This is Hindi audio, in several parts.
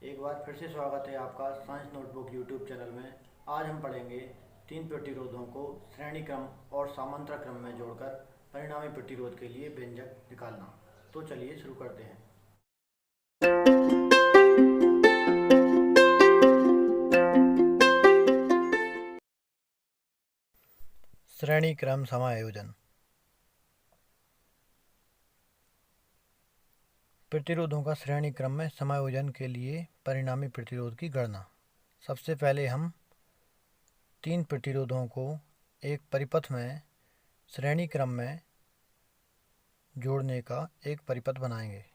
एक बार फिर से स्वागत है आपका साइंस नोटबुक यूट्यूब चैनल में। आज हम पढ़ेंगे तीन प्रतिरोधों को श्रेणी क्रम और समांतर क्रम में जोड़कर परिणामी प्रतिरोध के लिए व्यंजक निकालना। तो चलिए शुरू करते हैं। श्रेणी क्रम समायोजन। प्रतिरोधों का श्रेणी क्रम में समायोजन के लिए परिणामी प्रतिरोध की गणना। सबसे पहले हम तीन प्रतिरोधों को एक परिपथ में श्रेणी क्रम में जोड़ने का एक परिपथ बनाएंगे।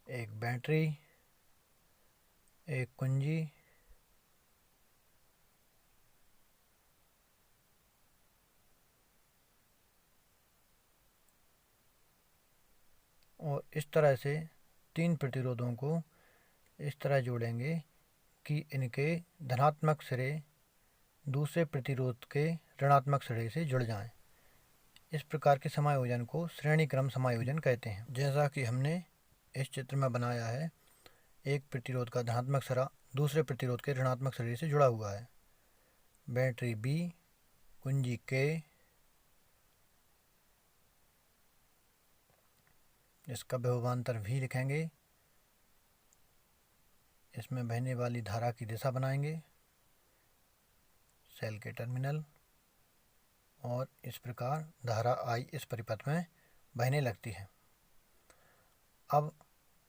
एक बैटरी, एक कुंजी और इस तरह से तीन प्रतिरोधों को इस तरह जोड़ेंगे कि इनके धनात्मक सिरे दूसरे प्रतिरोध के ऋणात्मक सिरे से जुड़ जाएं। इस प्रकार के समायोजन को श्रेणी क्रम समायोजन कहते हैं। जैसा कि हमने इस चित्र में बनाया है, एक प्रतिरोध का धनात्मक सिरा दूसरे प्रतिरोध के ऋणात्मक सिरे से जुड़ा हुआ है। बैटरी बी, कुंजी के, इसका विभवांतर V लिखेंगे। इसमें बहने वाली धारा की दिशा बनाएंगे, सेल के टर्मिनल, और इस प्रकार धारा I इस परिपथ में बहने लगती है। अब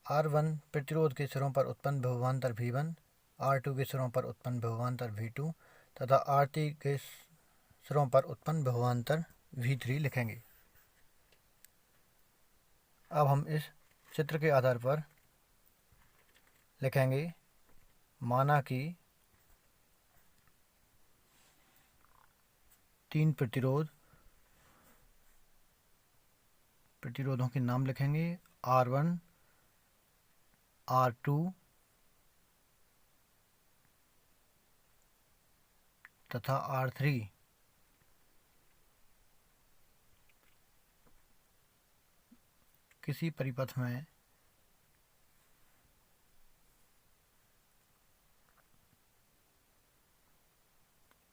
R1 प्रतिरोध के सिरों पर उत्पन्न विभवांतर V1, R2 के सिरों पर उत्पन्न विभवांतर V2 तथा R3 के सिरों पर उत्पन्न विभवांतर V3 लिखेंगे। अब हम इस चित्र के आधार पर लिखेंगे, माना कि तीन प्रतिरोधों के नाम लिखेंगे, R1, R2 तथा R3। किसी परिपथ में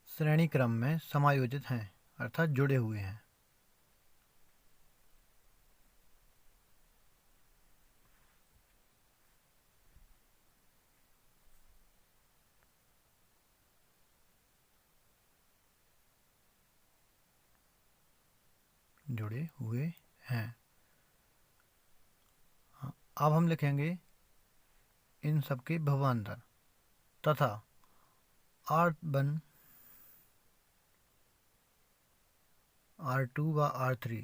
श्रेणी क्रम में समायोजित हैं, अर्थात जुड़े हुए हैं। जुड़े हुए हैं। अब हम लिखेंगे इन सबके विभवांतर तथा R1, R2 व R3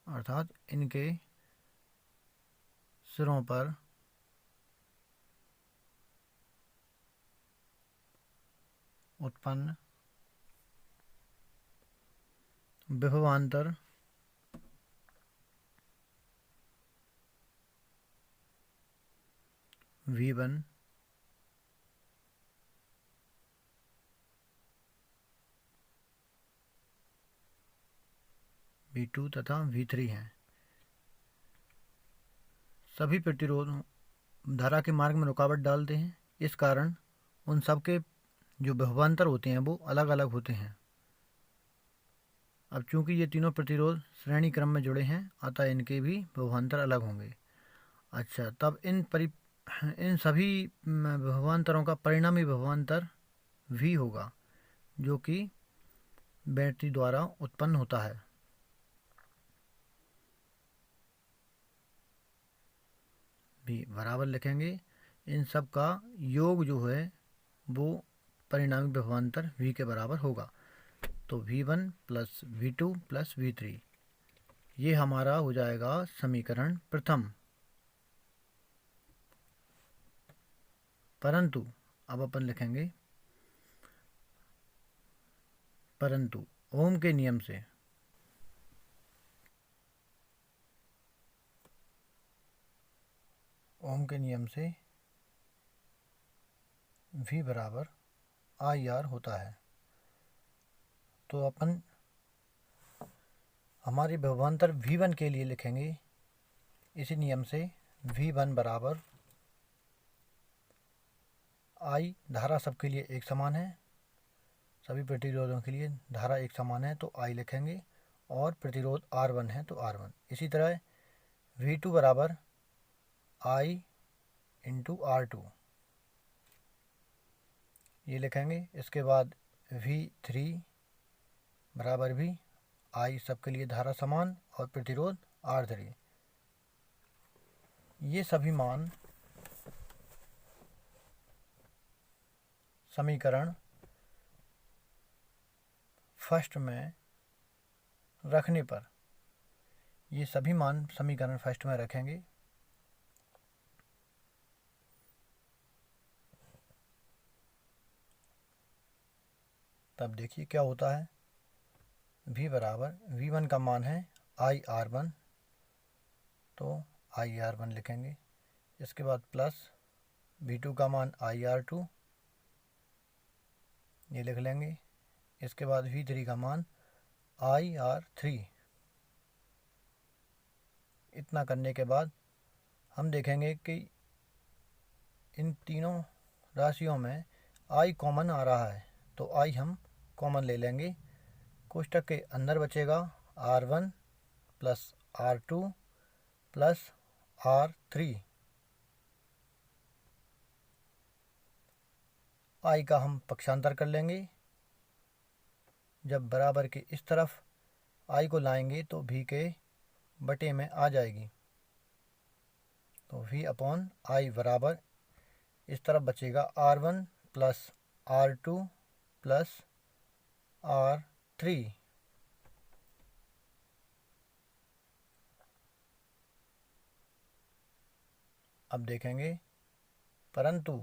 अर्थात इनके सिरों पर उत्पन्न विभवांतर V1, V2 तथा V3 हैं। सभी प्रतिरोध धारा के मार्ग में रुकावट डालते हैं, इस कारण उन सब के जो विभवांतर होते हैं वो अलग अलग होते हैं। अब चूंकि ये तीनों प्रतिरोध श्रेणी क्रम में जुड़े हैं, अतः इनके भी विभवांतर अलग होंगे। अच्छा, तब इन सभी विभवांतरों का परिणामी विभवांतर V होगा, जो कि बैटरी द्वारा उत्पन्न होता है। भी बराबर लिखेंगे, इन सब का योग जो है वो परिणामी विभवांतर V के बराबर होगा। तो V1 plus V2 plus V3, ये हमारा हो जाएगा समीकरण प्रथम। परंतु अब अपन लिखेंगे, परंतु ओम के नियम से V बराबर IR होता है। तो अपन हमारे विभवांतर V1 के लिए लिखेंगे इसी नियम से V1 बराबर I, धारा सबके लिए एक समान है, सभी प्रतिरोधों के लिए धारा एक समान है तो I लिखेंगे, और प्रतिरोध R1 है तो R1। इसी तरह V2 बराबर I इंटू R2 ये लिखेंगे। इसके बाद V3 बराबर भी I सबके लिए धारा समान और प्रतिरोध R3। ये सभी मान समीकरण फर्स्ट में रखने पर, ये सभी मान समीकरण फर्स्ट में रखेंगे। तब देखिए क्या होता है। V बराबर V1 का मान है IR1 तो IR1 लिखेंगे। इसके बाद प्लस V2 का मान IR2 ये लिख लेंगे। इसके बाद V3 का मान IR3। इतना करने के बाद हम देखेंगे कि इन तीनों राशियों में I कॉमन आ रहा है तो I हम कॉमन ले लेंगे। कोष्टक के अंदर बचेगा R1 plus R2 plus R3। I का हम पक्षांतर कर लेंगे। जब बराबर के इस तरफ I को लाएंगे तो V के बटे में आ जाएगी, तो V अपॉन I बराबर इस तरफ बचेगा R1 plus R2 plus R3। अब देखेंगे, परंतु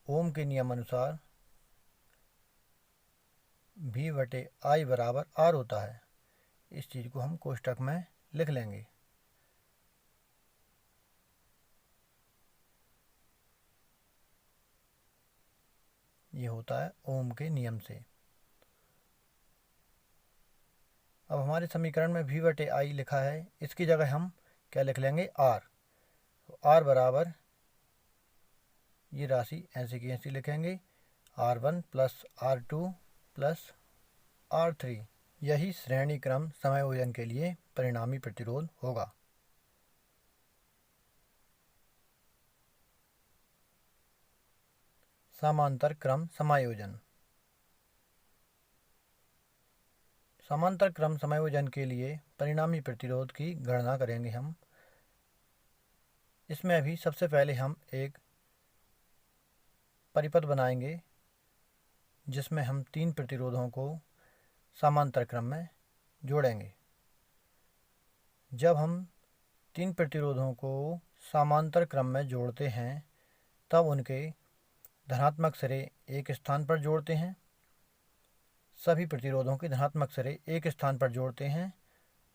ओम के नियम अनुसार V बटे I बराबर R होता है। इस चीज़ को हम कोष्टक में लिख लेंगे। ये होता है ओम के नियम से। अब हमारे समीकरण में V बटे I लिखा है, इसकी जगह हम क्या लिख लेंगे R। तो R बराबर ये राशि ऐसे की ऐसी लिखेंगे R1 plus R2 plus R3। यही श्रेणी क्रम समायोजन के लिए परिणामी प्रतिरोध होगा। समांतर क्रम समायोजन। समांतर क्रम समायोजन के लिए परिणामी प्रतिरोध की गणना करेंगे हम। इसमें अभी सबसे पहले हम एक परिपथ बनाएंगे जिसमें हम तीन प्रतिरोधों को समांतर क्रम में जोड़ेंगे। जब हम तीन प्रतिरोधों को समांतर क्रम में जोड़ते हैं तब उनके धनात्मक सिरे एक स्थान पर जोड़ते हैं, सभी प्रतिरोधों के धनात्मक सिरे एक स्थान पर जोड़ते हैं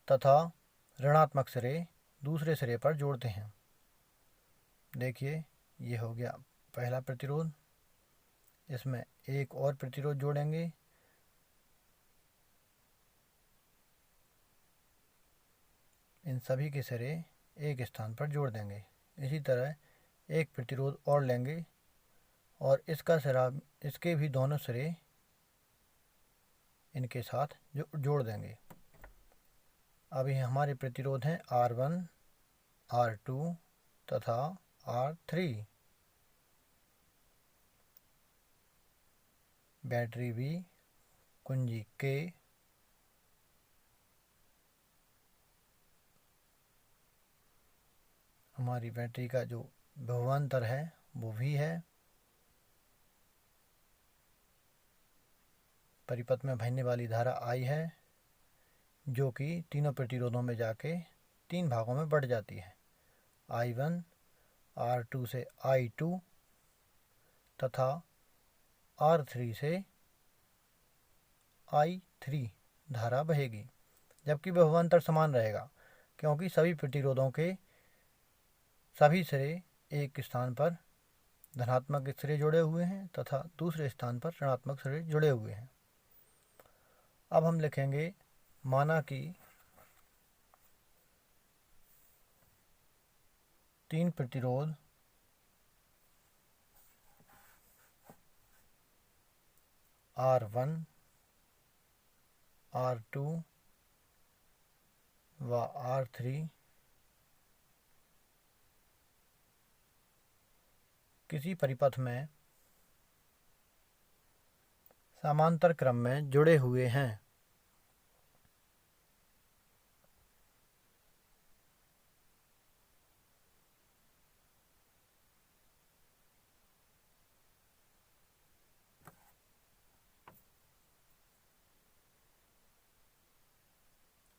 तथा ऋणात्मक सिरे दूसरे सिरे पर जोड़ते हैं। देखिए ये हो गया पहला प्रतिरोध। इसमें एक और प्रतिरोध जोड़ेंगे। इन सभी के सिरे एक स्थान पर जोड़ देंगे। इसी तरह एक प्रतिरोध और लेंगे और इसका सिरा, इसके भी दोनों सिरे इनके साथ जोड़ देंगे। अभी हमारे प्रतिरोध हैं R1, R2 तथा R3। बैटरी B, कुंजी K, हमारी बैटरी का जो विभवांतर है वो V है। परिपथ में बहने वाली धारा I है जो कि तीनों प्रतिरोधों में जाके तीन भागों में बढ़ जाती है। I1, R2 से I2 तथा R3 से I3 धारा बहेगी, जबकि विभवांतर समान रहेगा क्योंकि सभी प्रतिरोधों के सभी सिरे एक स्थान पर धनात्मक सिरे जुड़े हुए हैं तथा दूसरे स्थान पर ऋणात्मक सिरे जुड़े हुए हैं। अब हम लिखेंगे माना कि 3 प्रतिरोध R1, R2 व R3 किसी परिपथ में समांतर क्रम में जुड़े हुए हैं।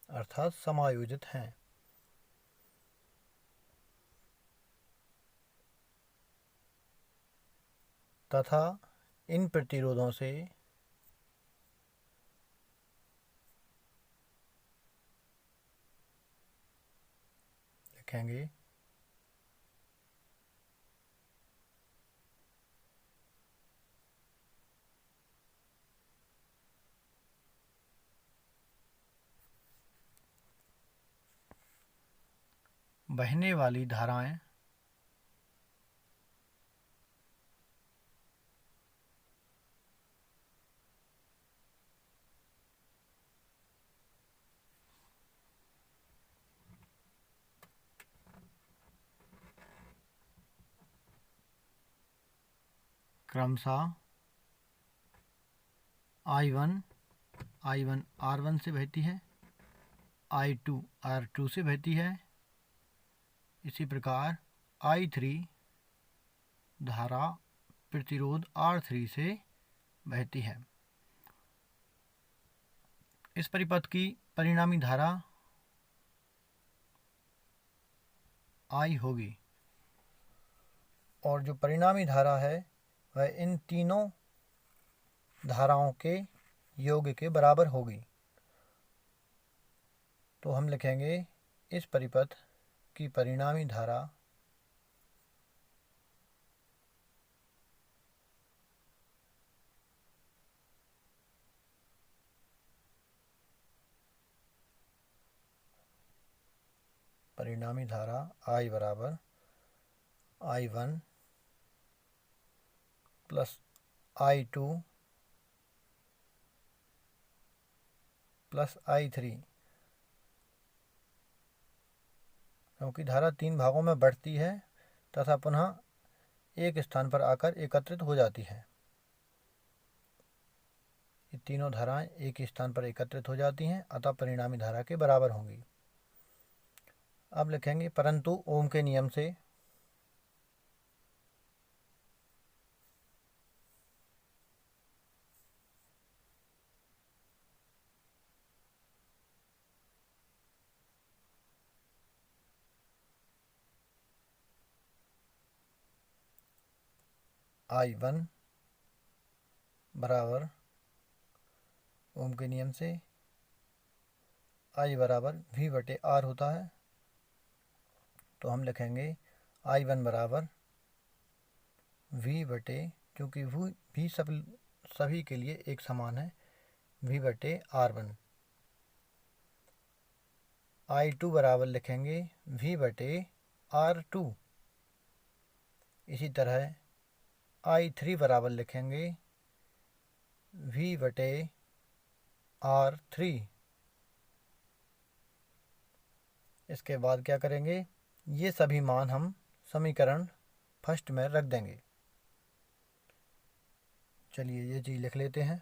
अर्थात समायोजित हैं। तथा इन प्रतिरोधों से लिखेंगे बहने वाली धाराएं क्रमशः I1 R1 से बहती है, I2 R2 से बहती है। इसी प्रकार I3 धारा प्रतिरोध R3 से बहती है। इस परिपथ की परिणामी धारा I होगी और जो परिणामी धारा है वह इन तीनों धाराओं के योग के बराबर होगी। तो हम लिखेंगे इस परिपथ की परिणामी धारा I बराबर I1 plus I2 plus I3, क्योंकि धारा 3 भागों में बढ़ती है तथा पुनः एक स्थान पर आकर एकत्रित हो जाती है। ये तीनों धाराएं एक ही स्थान पर एकत्रित हो जाती हैं, अतः परिणामी धारा के बराबर होंगी। अब लिखेंगे परंतु ओम के नियम से I1 बराबर ओम के नियम से I बराबर V बटे R होता है। तो हम लिखेंगे I1 बराबर V बटे, क्योंकि V सभी के लिए एक समान है, V बटे R1। I2 बराबर लिखेंगे V बटे R2। इसी तरह I3 बराबर लिखेंगे V बटे R3। इसके बाद क्या करेंगे, ये सभी मान हम समीकरण फर्स्ट में रख देंगे। चलिए ये चीज़ लिख लेते हैं।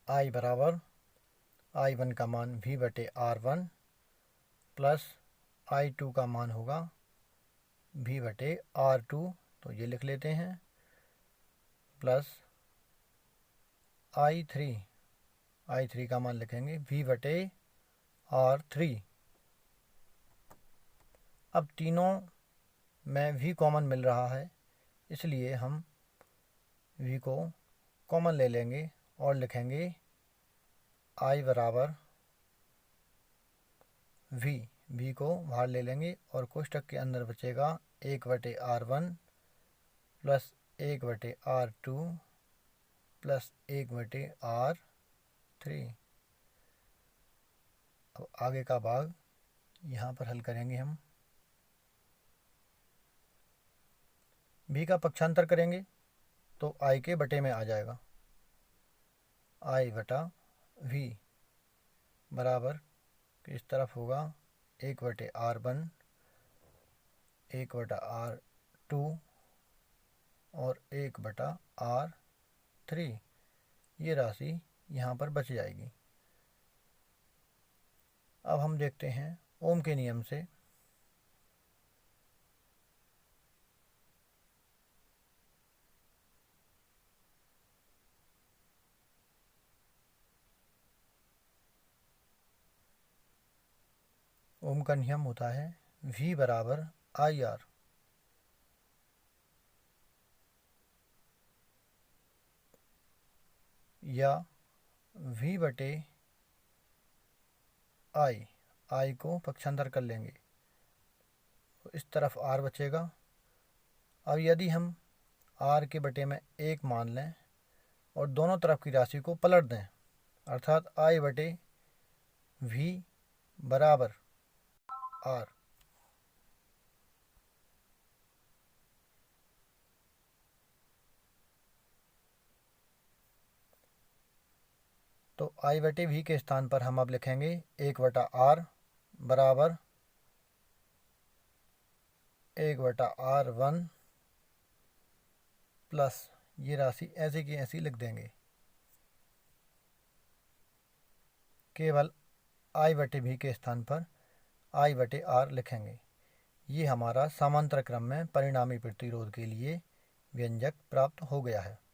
I बराबर I1 का मान V बटे R1 प्लस I2 का मान होगा V बटे R2, तो ये लिख लेते हैं, प्लस I3 का मान लिखेंगे V बटे R3। अब तीनों में V कॉमन मिल रहा है, इसलिए हम v को कॉमन ले लेंगे और लिखेंगे I बराबर v को बाहर ले लेंगे और कोष्टक के अंदर बचेगा 1/R1 plus 1/R2 plus 1/R3। अब आगे का भाग यहाँ पर हल करेंगे हम। v का पक्षांतर करेंगे तो I के बटे में आ जाएगा। I बटा v बराबर इस तरफ होगा 1/R1 1/R2 और 1/R3। ये राशि यहाँ पर बच जाएगी। अब हम देखते हैं ओम के नियम से ओम का नियम होता है V बराबर IR। या V बटे I को पक्षांतर कर लेंगे तो इस तरफ R बचेगा। अब यदि हम R के बटे में 1 मान लें और दोनों तरफ की राशि को पलट दें अर्थात I बटे V बराबर R। तो I बटे V के स्थान पर हम अब लिखेंगे 1/R बराबर 1/R1 प्लस ये राशि ऐसे की ऐसी लिख देंगे। केवल I बटे V के स्थान पर I बटे R लिखेंगे। ये हमारा समांतर क्रम में परिणामी प्रतिरोध के लिए व्यंजक प्राप्त हो गया है।